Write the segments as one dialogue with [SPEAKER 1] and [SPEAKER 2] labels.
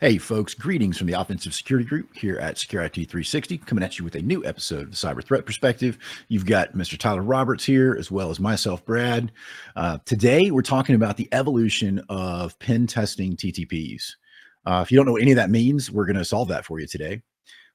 [SPEAKER 1] Hey, folks, greetings from the Offensive Security Group here at Secure IT 360, coming at you with a new episode of the Cyber Threat Perspective. You've got Mr. Tyler Roberts here, as well as myself, Brad. Today, we're talking about the evolution of pen testing TTPs. If you don't know what any of that means, we're going to solve that for you today.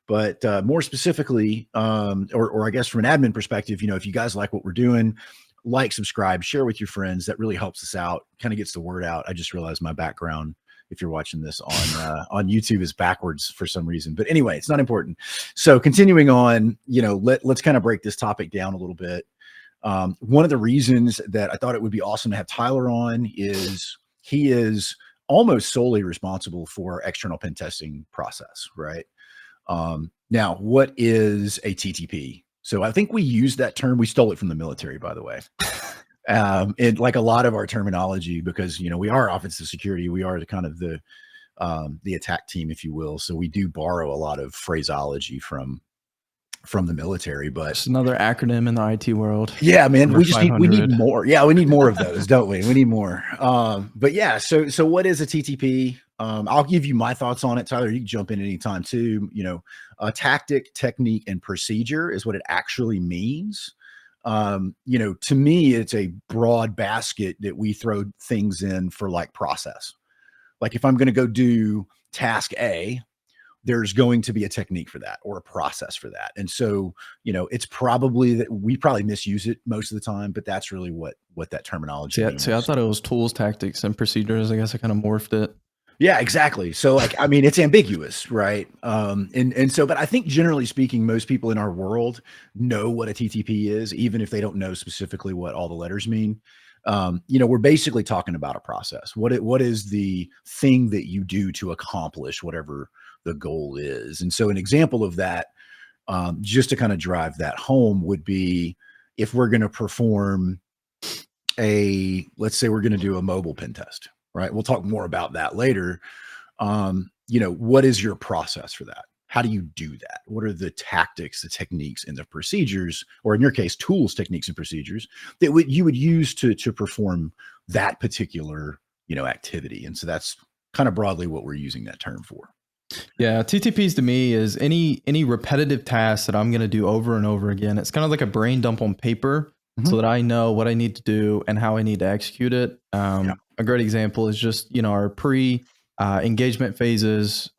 [SPEAKER 1] But more specifically, or I guess from an admin perspective, if you guys like what we're doing, like, subscribe, share with your friends. That really helps us out, kind of gets the word out. I just realized my background, if you're watching this on YouTube, is backwards for some reason. But anyway, it's not important. So continuing on, let's kind of break this topic down a little bit. One of the reasons that I thought it would be awesome to have Tyler on is he is almost solely responsible for external pen testing process, right? Now, what is a TTP? So I think we use that term. We stole it from the military, by the way. And like a lot of our terminology, because we are offensive security, we are the attack team, if you will. So we do borrow a lot of phraseology from the military. But
[SPEAKER 2] it's another acronym in the IT world.
[SPEAKER 1] Yeah, man, we need more. Yeah, we need more of those, don't we? We need more. But yeah, so what is a TTP? I'll give you my thoughts on it, Tyler. You can jump in anytime too. A tactic, technique, and procedure is what it actually means. To me, it's a broad basket that we throw things in for, like, process. Like, if I'm going to go do task A, there's going to be a technique for that or a process for that. And so, it's probably that we probably misuse it most of the time, but that's really what that terminology means.
[SPEAKER 2] See, I thought it was tools, tactics, and procedures. I guess I kind of morphed it.
[SPEAKER 1] Yeah, exactly. So, it's ambiguous, right? But I think generally speaking, most people in our world know what a TTP is, even if they don't know specifically what all the letters mean. We're basically talking about a process. What is the thing that you do to accomplish whatever the goal is? And so an example of that, just to kind of drive that home, would be if we're going to perform let's say we're going to do a mobile pen test. Right. We'll talk more about that later. What is your process for that? How do you do that? What are the tactics, the techniques, and the procedures, or in your case, tools, techniques, and procedures that you would use to perform that particular, activity? And so that's kind of broadly what we're using that term for.
[SPEAKER 2] Yeah. TTPs to me is any repetitive task that I'm going to do over and over again. It's kind of like a brain dump on paper. So that I know what I need to do and how I need to execute it. A great example is just, our pre-engagement phases,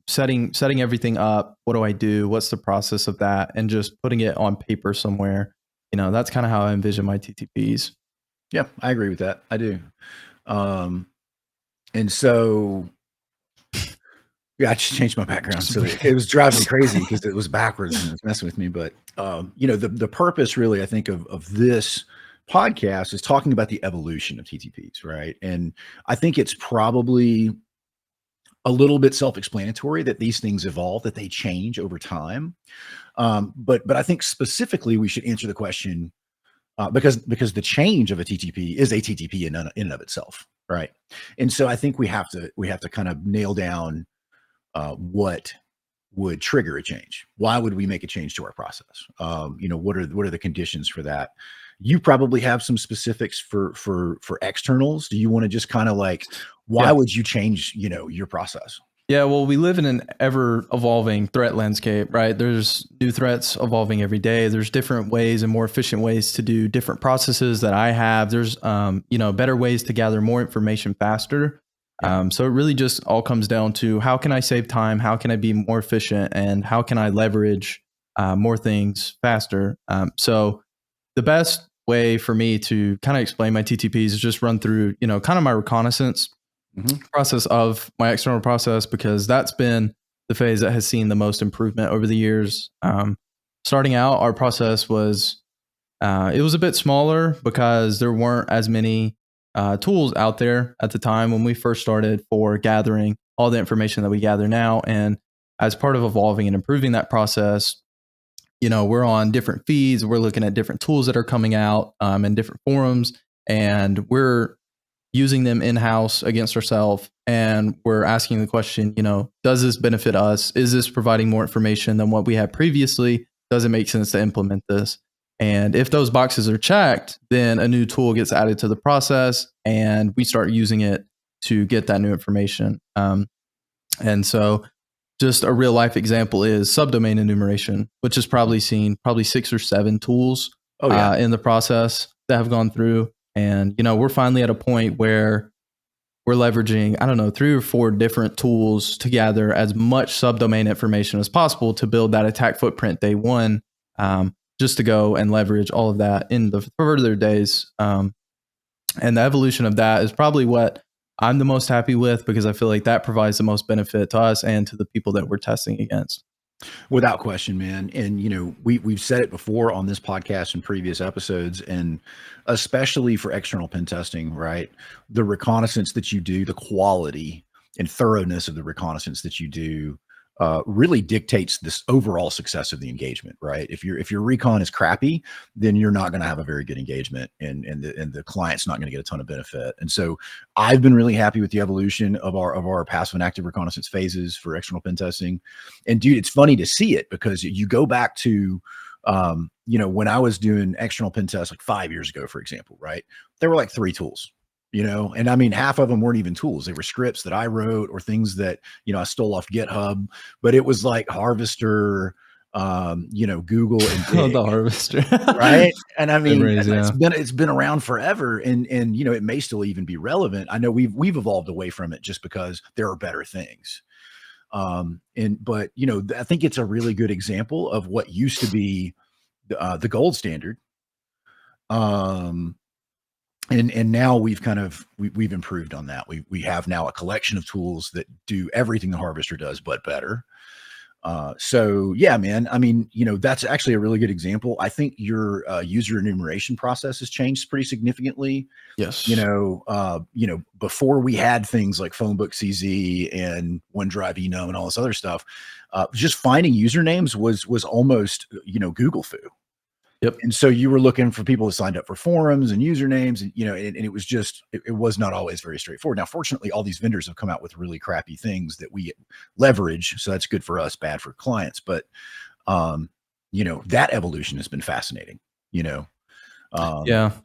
[SPEAKER 2] setting everything up. What do I do? What's the process of that? And just putting it on paper somewhere. That's kind of how I envision my TTPs.
[SPEAKER 1] Yeah, I agree with that. I do. And so, yeah, I just changed my background. So it was driving me crazy because it was backwards and it was messing with me. But, the purpose really, I think, of this podcast is talking about the evolution of TTPs, right? And I think it's probably a little bit self-explanatory that these things evolve, that they change over time. But I think specifically we should answer the question, because the change of a TTP is a TTP in and of itself, right? And so I think we have to kind of nail down what would trigger a change. Why would we make a change to our process? What are the conditions for that? You probably have some specifics for externals. Do you want to just kind of why would you change, your process?
[SPEAKER 2] Yeah, well, we live in an ever evolving threat landscape, right? There's new threats evolving every day. There's different ways and more efficient ways to do different processes that I have. There's, better ways to gather more information faster. So it really just all comes down to how can I save time? How can I be more efficient? And how can I leverage more things faster? So the best way for me to kind of explain my TTPs is just run through, kind of my reconnaissance process of my external process, because that's been the phase that has seen the most improvement over the years. Starting out, our process was, it was a bit smaller because there weren't as many tools out there at the time when we first started for gathering all the information that we gather now. And as part of evolving and improving that process, we're on different feeds. We're looking at different tools that are coming out in different forums, and we're using them in-house against ourselves. And we're asking the question, does this benefit us? Is this providing more information than what we had previously? Does it make sense to implement this? And if those boxes are checked, then a new tool gets added to the process and we start using it to get that new information. And so just a real life example is subdomain enumeration, which has probably seen probably 6 or 7 tools
[SPEAKER 1] Oh yeah.
[SPEAKER 2] in the process that have gone through. And, we're finally at a point where we're leveraging, I don't know, 3 or 4 different tools to gather as much subdomain information as possible to build that attack footprint day one, just to go and leverage all of that in the further days. And the evolution of that is probably what I'm the most happy with, because I feel like that provides the most benefit to us and to the people that we're testing against.
[SPEAKER 1] Without question, man. And we've said it before on this podcast and previous episodes, and especially for external pen testing, right? The reconnaissance that you do, the quality and thoroughness of the reconnaissance that you do, really dictates this overall success of the engagement, right? If your recon is crappy, then you're not going to have a very good engagement, and the client's not going to get a ton of benefit. And so, I've been really happy with the evolution of our passive and active reconnaissance phases for external pen testing. And dude, it's funny to see it, because you go back to when I was doing external pen tests like 5 years ago, for example, right? There were like 3 tools. And I mean, half of them weren't even tools. They were scripts that I wrote, or things that, I stole off GitHub, but it was like Harvester, Google and
[SPEAKER 2] Oh,
[SPEAKER 1] Dig,
[SPEAKER 2] the harvester.
[SPEAKER 1] right? And I mean,
[SPEAKER 2] Memories, yeah.
[SPEAKER 1] it's been around forever, and it may still even be relevant. I know we've evolved away from it just because there are better things. But I think it's a really good example of what used to be the gold standard. Um, and now we've improved on that. We have now a collection of tools that do everything the Harvester does, but better. So yeah, man, I mean, that's actually a really good example. I think your user enumeration process has changed pretty significantly.
[SPEAKER 2] Yes.
[SPEAKER 1] Before we had things like Phonebook CZ and OneDrive Enum and all this other stuff, just finding usernames was almost, Google foo.
[SPEAKER 2] Yep.
[SPEAKER 1] And so you were looking for people who signed up for forums and usernames, and and it was just it was not always very straightforward. Now, fortunately, all these vendors have come out with really crappy things that we leverage, so that's good for us, bad for clients. But that evolution has been fascinating.
[SPEAKER 2] Yeah,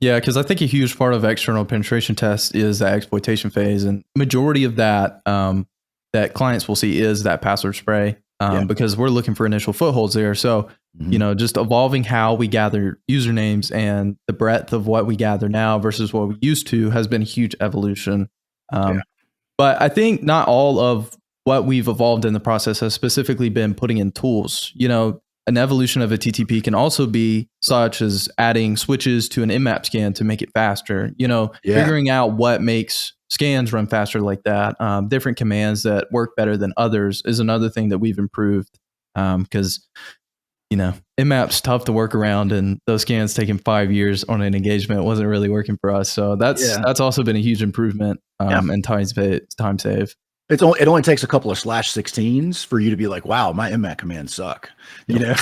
[SPEAKER 2] because I think a huge part of external penetration tests is the exploitation phase, and majority of that that clients will see is that password spray, because we're looking for initial footholds there. So just evolving how we gather usernames and the breadth of what we gather now versus what we used to has been a huge evolution. But I think not all of what we've evolved in the process has specifically been putting in tools. An evolution of a TTP can also be such as adding switches to an Nmap scan to make it faster. Figuring out what makes scans run faster like that. Different commands that work better than others is another thing that we've improved, because Nmap's tough to work around, and those scans taking 5 years on an engagement wasn't really working for us. So that's also been a huge improvement and time save.
[SPEAKER 1] It only takes a couple of /16s for you to be like, wow, my Nmap commands suck. But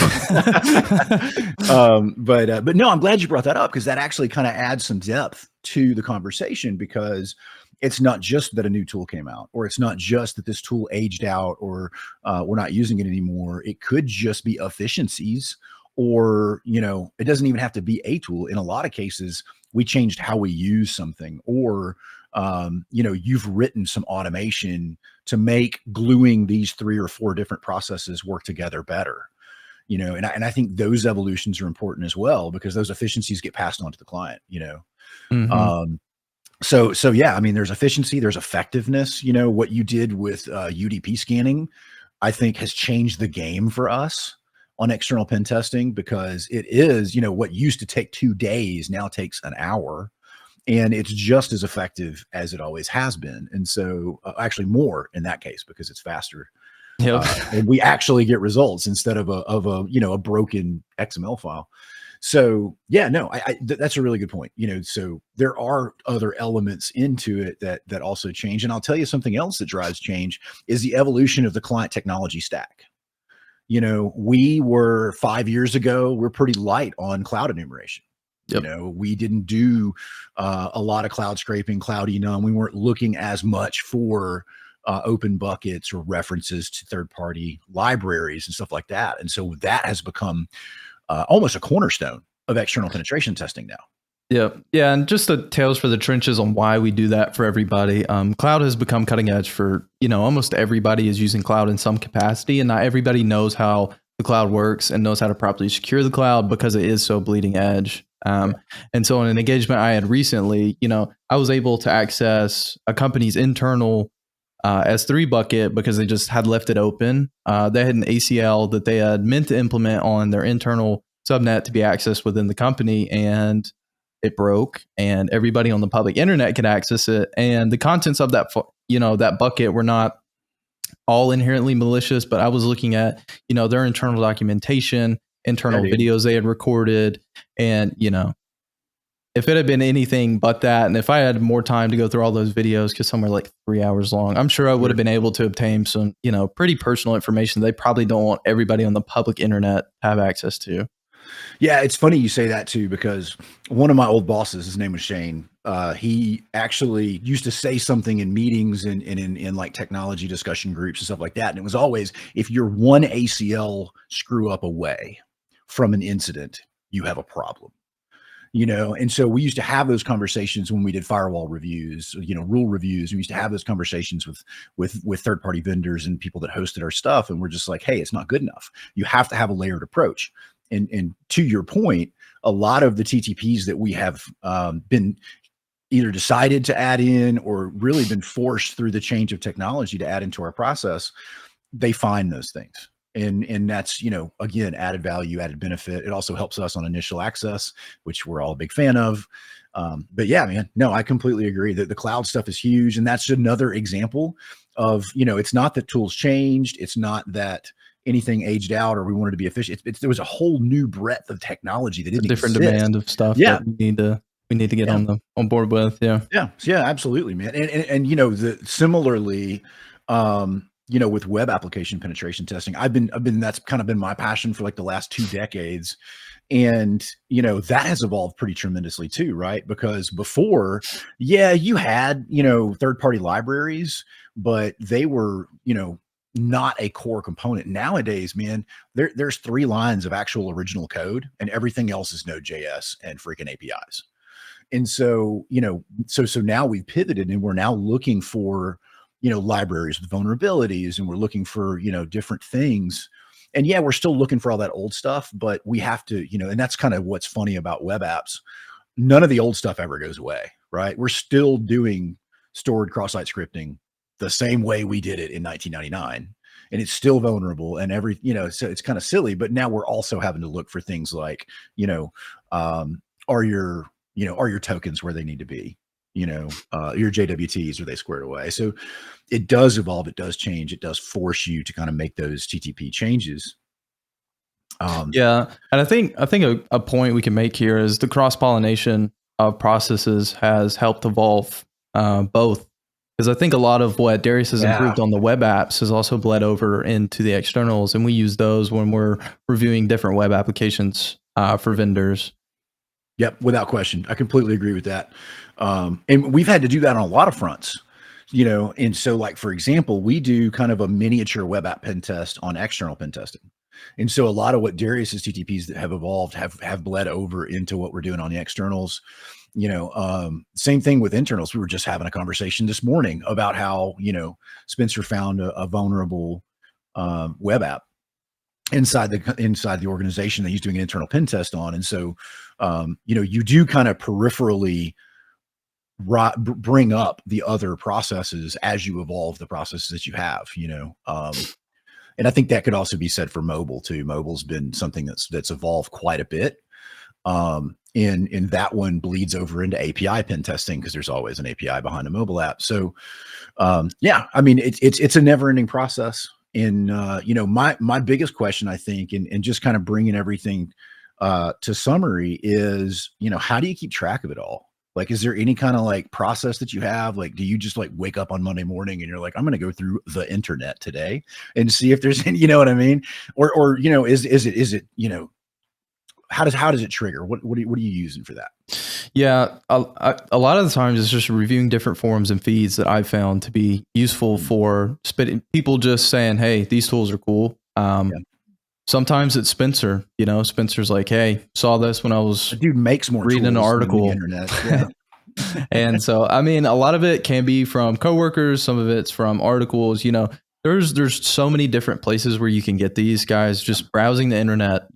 [SPEAKER 1] no, I'm glad you brought that up, because that actually kind of adds some depth to the conversation, because it's not just that a new tool came out, or it's not just that this tool aged out, or we're not using it anymore. It could just be efficiencies, or it doesn't even have to be a tool. In a lot of cases, we changed how we use something, or you've written some automation to make gluing these 3 or 4 different processes work together better. And I think those evolutions are important as well, because those efficiencies get passed on to the client. So yeah, I mean, there's efficiency, there's effectiveness. What you did with UDP scanning, I think, has changed the game for us on external pen testing, because it is, what used to take 2 days now takes an hour, and it's just as effective as it always has been. And so actually more in that case, because it's faster. And we actually get results instead of a broken XML file. So yeah, no, that's a really good point. So there are other elements into it that also change. And I'll tell you something else that drives change is the evolution of the client technology stack. We were 5 years ago, we're pretty light on cloud enumeration. We didn't do a lot of cloud scraping, cloud enum. We weren't looking as much for open buckets or references to third-party libraries and stuff like that. And so that has become almost a cornerstone of external penetration testing now.
[SPEAKER 2] Yeah. Yeah. And just the tales for the trenches on why we do that for everybody. Cloud has become cutting edge for, almost everybody is using cloud in some capacity, and not everybody knows how the cloud works and knows how to properly secure the cloud because it is so bleeding edge.
[SPEAKER 1] Yeah.
[SPEAKER 2] And so in an engagement I had recently, I was able to access a company's internal S3 bucket because they just had left it open. They had an ACL that they had meant to implement on their internal subnet to be accessed within the company, and it broke, and everybody on the public internet could access it. And the contents of that bucket were not all inherently malicious, but I was looking at, their internal documentation,
[SPEAKER 1] Yeah,
[SPEAKER 2] internal
[SPEAKER 1] dude.
[SPEAKER 2] videos they had recorded, and, if it had been anything but that, and if I had more time to go through all those videos, because some are like 3 hours long, I'm sure I would have been able to obtain some, pretty personal information they probably don't want everybody on the public internet to have access to.
[SPEAKER 1] Yeah, it's funny you say that too, because one of my old bosses, his name was Shane. He actually used to say something in meetings and in like technology discussion groups and stuff like that. And it was always, if you're one ACL screw up away from an incident, you have a problem. And so we used to have those conversations when we did firewall reviews, rule reviews. We used to have those conversations with third party vendors and people that hosted our stuff, and we're just like, hey, it's not good enough. You have to have a layered approach. And to your point, a lot of the TTPs that we have been either decided to add in or really been forced through the change of technology to add into our process, they find those things. And that's, again, added value, added benefit. It also helps us on initial access, which we're all a big fan of. But yeah, man, no, I completely agree that the cloud stuff is huge. And that's another example of, it's not that tools changed. It's not that anything aged out or we wanted to be efficient. There was a whole new breadth of technology that
[SPEAKER 2] A
[SPEAKER 1] didn't
[SPEAKER 2] different
[SPEAKER 1] exist.
[SPEAKER 2] demand of stuff
[SPEAKER 1] Yeah.
[SPEAKER 2] that we need to get
[SPEAKER 1] Yeah.
[SPEAKER 2] on board with. Yeah.
[SPEAKER 1] Yeah, yeah, absolutely, man. And the similarly, with web application penetration testing, I've been that's kind of been my passion for like the last 2 decades. And that has evolved pretty tremendously too, right? Because before, yeah, you had, third-party libraries, but they were, not a core component. Nowadays, man, there's 3 lines of actual original code and everything else is Node.js and freaking APIs. And so, so now we've pivoted and we're now looking for, libraries with vulnerabilities, and we're looking for, different things. And yeah, we're still looking for all that old stuff, but we have to, and that's kind of what's funny about web apps. None of the old stuff ever goes away, right? We're still doing stored cross-site scripting the same way we did it in 1999. And it's still vulnerable and so it's kind of silly, but now we're also having to look for things like, are your are your tokens where they need to be? Your JWTs, are they squared away? So it does evolve, it does change, it does force you to kind of make those TTP changes.
[SPEAKER 2] Yeah, and I think a point we can make here is the cross pollination of processes has helped evolve both, because I think a lot of what Darius has
[SPEAKER 1] Yeah.
[SPEAKER 2] improved on the web apps has also bled over into the externals, and we use those when we're reviewing different web applications for vendors.
[SPEAKER 1] Yep, without question. I completely agree with that. And we've had to do that on a lot of fronts, and so like, for example, we do kind of a miniature web app pen test on external pen testing. And so a lot of what Darius's TTPs that have evolved have bled over into what we're doing on the externals. Same thing with internals. We were just having a conversation this morning about how, Spencer found a vulnerable web app inside the organization that he's doing an internal pen test on. And so, you do kind of peripherally bring up the other processes as you evolve the processes that you have, and I think that could also be said for mobile too. Mobile's been something that's evolved quite a bit. And that one bleeds over into API pen testing because there's always an API behind a mobile app. So, yeah, I mean, it's a never ending process. And, my biggest question, I think, and just kind of bringing everything, to summary is, how do you keep track of it all? Like, is there any kind of like process that you have? Like, do you just like wake up on Monday morning and you're like, I'm going to go through the internet today and see if there's any, you know what I mean? Or, is it, how does it trigger? What are you using for that?
[SPEAKER 2] Yeah, a lot of the times it's just reviewing different forums and feeds that I've found to be useful for people just saying, "Hey, these tools are cool."
[SPEAKER 1] Yeah.
[SPEAKER 2] Sometimes it's Spencer. Spencer's like, hey, saw this when I was
[SPEAKER 1] The dude makes more
[SPEAKER 2] reading an
[SPEAKER 1] tools than the
[SPEAKER 2] article.
[SPEAKER 1] internet. Yeah.
[SPEAKER 2] And so, I mean, a lot of it can be from coworkers. Some of it's from articles. There's so many different places where you can get these guys. Just browsing the internet.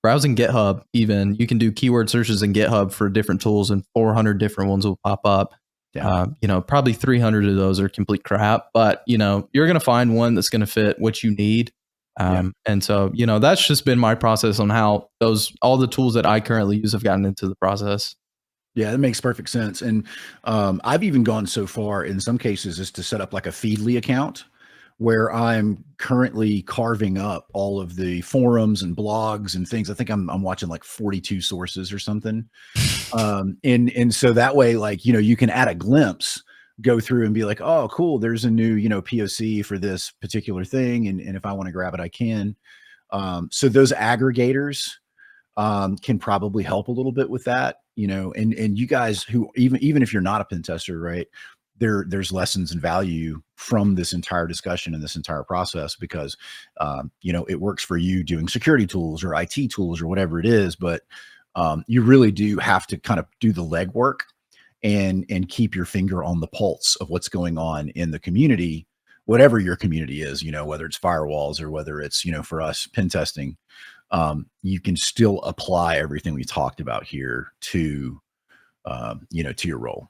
[SPEAKER 2] Browsing GitHub. Even you can do keyword searches in GitHub for different tools, and 400 different ones will pop up.
[SPEAKER 1] Yeah.
[SPEAKER 2] Probably 300 of those are complete crap, but you're going to find one that's going to fit what you need. And so, that's just been my process on how all the tools that I currently use have gotten into the process.
[SPEAKER 1] Yeah, that makes perfect sense. And I've even gone so far in some cases as to set up like a Feedly account where I'm currently carving up all of the forums and blogs and things. I think I'm watching like 42 sources or something. And so that way, like, you can add a glimpse, go through and be like, oh, cool, there's a new, POC for this particular thing. And if I want to grab it, I can. So those aggregators can probably help a little bit with that, and you guys who even if you're not a pen tester, right, there's lessons and value from this entire discussion and this entire process because, it works for you doing security tools or IT tools or whatever it is, but you really do have to kind of do the legwork and keep your finger on the pulse of what's going on in the community, whatever your community is, whether it's firewalls or whether it's, for us pen testing. You can still apply everything we talked about here to, to your role.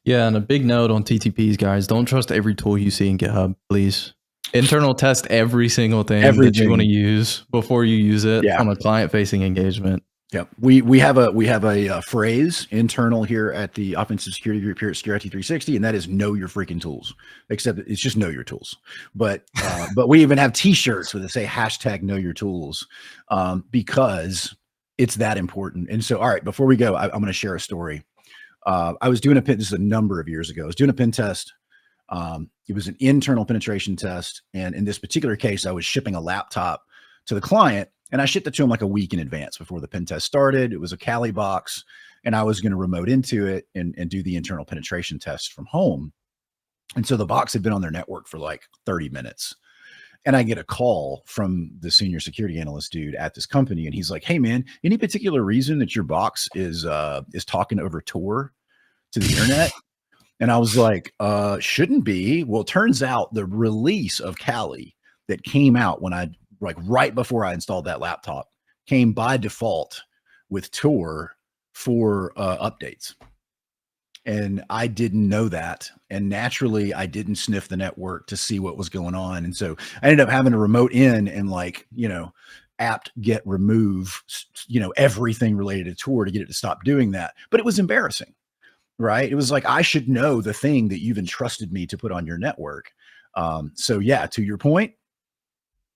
[SPEAKER 2] Yeah. And a big note on TTPs, guys, don't trust every tool you see in GitHub, please. Internal test every single thing that you want to use before you use it on a client facing engagement.
[SPEAKER 1] Yeah, we have a phrase internal here at the offensive security group here at Security 360, and that is know your freaking tools. Except it's just know your tools. But we even have T-shirts where they say hashtag know your tools because it's that important. And so, all right, before we go, I'm going to share a story. I was doing this is a number of years ago. I was doing a pen test. It was an internal penetration test, and in this particular case, I was shipping a laptop to the client. And I shipped it to him like a week in advance before the pen test started. It was a Kali box, and I was going to remote into it and do the internal penetration test from home. And so the box had been on their network for like 30 minutes. And I get a call from the senior security analyst dude at this company. And he's like, hey, man, any particular reason that your box is talking over Tor to the internet? And I was like, shouldn't be. Well, it turns out the release of Kali that came out when right before I installed that laptop came by default with Tor for updates. And I didn't know that. And naturally, I didn't sniff the network to see what was going on. And so I ended up having to remote in and apt get remove, everything related to Tor to get it to stop doing that. But it was embarrassing, right? It was like, I should know the thing that you've entrusted me to put on your network. So yeah, to your point,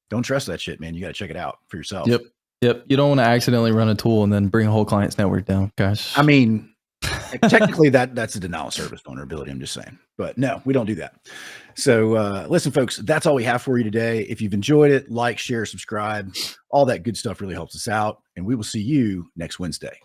[SPEAKER 1] don't trust that shit, man. You got to check it out for yourself.
[SPEAKER 2] Yep. You don't want to accidentally run a tool and then bring a whole client's network down. Gosh.
[SPEAKER 1] I mean, technically that's a denial of service vulnerability. I'm just saying, but no, we don't do that. So listen, folks, that's all we have for you today. If you've enjoyed it, like, share, subscribe, all that good stuff really helps us out. And we will see you next Wednesday.